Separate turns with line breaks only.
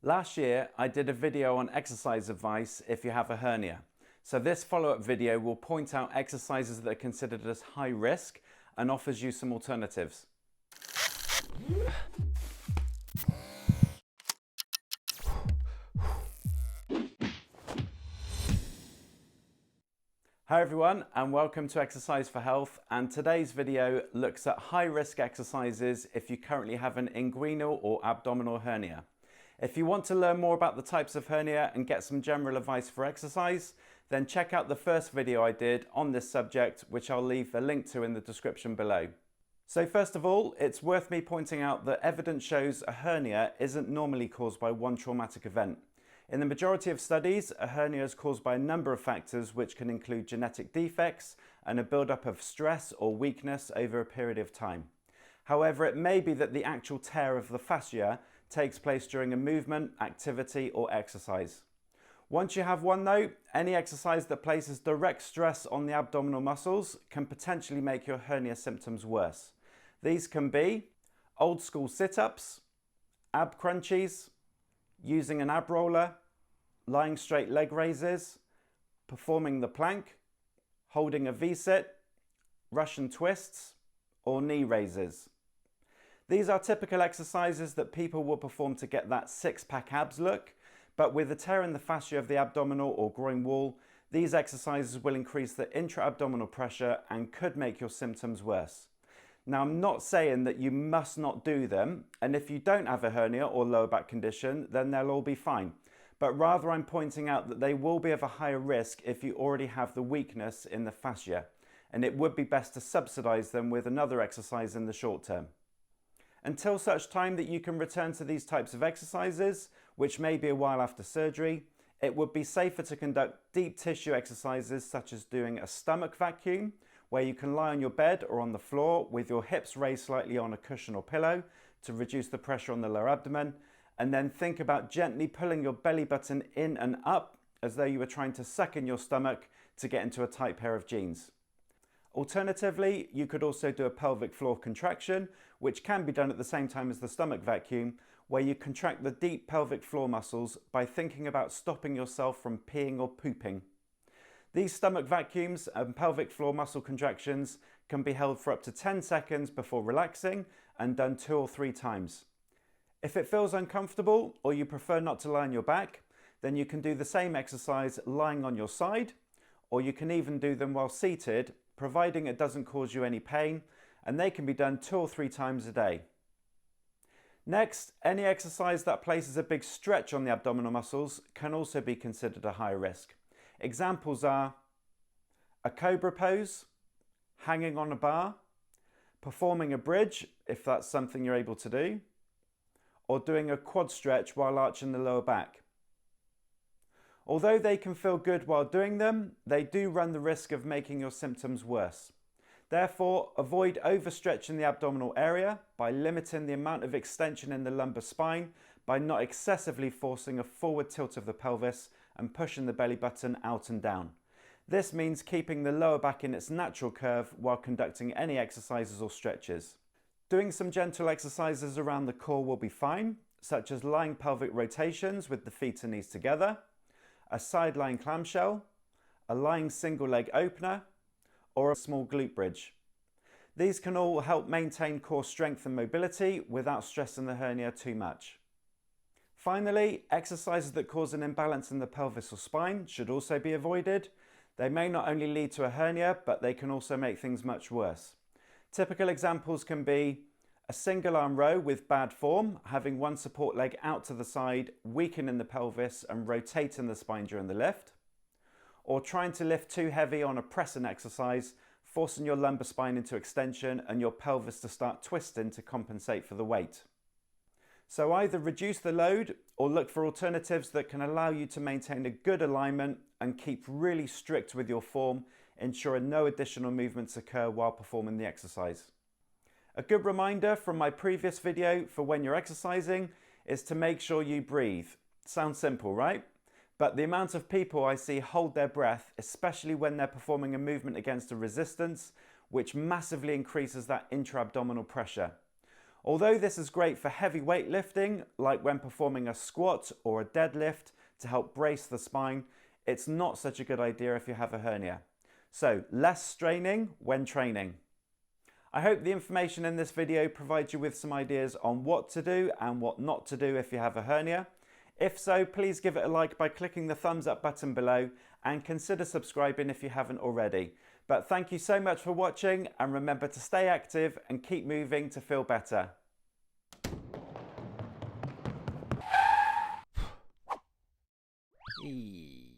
Last year, I did a video on exercise advice if you have a hernia. So this follow-up video will point out exercises that are considered as high risk and offers you some alternatives. Hi everyone, and welcome to Exercise for Health, and today's video looks at high-risk exercises if you currently have an inguinal or abdominal hernia. If you want to learn more about the types of hernia and get some general advice for exercise, then check out the first video I did on this subject, which I'll leave a link to in the description below. So first of all, it's worth me pointing out that evidence shows a hernia isn't normally caused by one traumatic event. In the majority of studies, a hernia is caused by a number of factors which can include genetic defects and a buildup of stress or weakness over a period of time. However, it may be that the actual tear of the fascia takes place during a movement, activity, or exercise. Once you have one though, any exercise that places direct stress on the abdominal muscles can potentially make your hernia symptoms worse. These can be old school sit-ups, ab crunchies, using an ab roller, lying straight leg raises, performing the plank, holding a V-sit, Russian twists, or knee raises. These are typical exercises that people will perform to get that six-pack abs look, but with a tear in the fascia of the abdominal or groin wall, these exercises will increase the intra-abdominal pressure and could make your symptoms worse. Now, I'm not saying that you must not do them, and if you don't have a hernia or lower back condition, then they'll all be fine. But rather, I'm pointing out that they will be of a higher risk if you already have the weakness in the fascia, and it would be best to subsidize them with another exercise in the short term. Until such time that you can return to these types of exercises, which may be a while after surgery, it would be safer to conduct deep tissue exercises such as doing a stomach vacuum, where you can lie on your bed or on the floor with your hips raised slightly on a cushion or pillow to reduce the pressure on the lower abdomen, and then think about gently pulling your belly button in and up as though you were trying to suck in your stomach to get into a tight pair of jeans. Alternatively, you could also do a pelvic floor contraction, which can be done at the same time as the stomach vacuum, where you contract the deep pelvic floor muscles by thinking about stopping yourself from peeing or pooping. These stomach vacuums and pelvic floor muscle contractions can be held for up to 10 seconds before relaxing and done 2 or 3 times. If it feels uncomfortable or you prefer not to lie on your back, then you can do the same exercise lying on your side, or you can even do them while seated, providing it doesn't cause you any pain, and they can be done 2 or 3 times a day. Next, any exercise that places a big stretch on the abdominal muscles can also be considered a high risk. Examples are a cobra pose, hanging on a bar, performing a bridge if that's something you're able to do, or doing a quad stretch while arching the lower back. Although they can feel good while doing them, they do run the risk of making your symptoms worse. Therefore, avoid overstretching the abdominal area by limiting the amount of extension in the lumbar spine by not excessively forcing a forward tilt of the pelvis and pushing the belly button out and down. This means keeping the lower back in its natural curve while conducting any exercises or stretches. Doing some gentle exercises around the core will be fine, such as lying pelvic rotations with the feet and knees together, a side lying clamshell, a lying single leg opener, or a small glute bridge. These can all help maintain core strength and mobility without stressing the hernia too much. Finally, exercises that cause an imbalance in the pelvis or spine should also be avoided. They may not only lead to a hernia, but they can also make things much worse. Typical examples can be a single arm row with bad form, having one support leg out to the side, weakening the pelvis and rotating the spine during the lift, or trying to lift too heavy on a pressing exercise, forcing your lumbar spine into extension and your pelvis to start twisting to compensate for the weight. So either reduce the load or look for alternatives that can allow you to maintain a good alignment and keep really strict with your form, ensuring no additional movements occur while performing the exercise. A good reminder from my previous video for when you're exercising is to make sure you breathe. Sounds simple, right? But the amount of people I see hold their breath, especially when they're performing a movement against a resistance, which massively increases that intra-abdominal pressure. Although this is great for heavy weightlifting, like when performing a squat or a deadlift to help brace the spine, it's not such a good idea if you have a hernia. So less straining when training. I hope the information in this video provides you with some ideas on what to do and what not to do if you have a hernia. If so, please give it a like by clicking the thumbs up button below and consider subscribing if you haven't already. But thank you so much for watching, and remember to stay active and keep moving to feel better. Eee.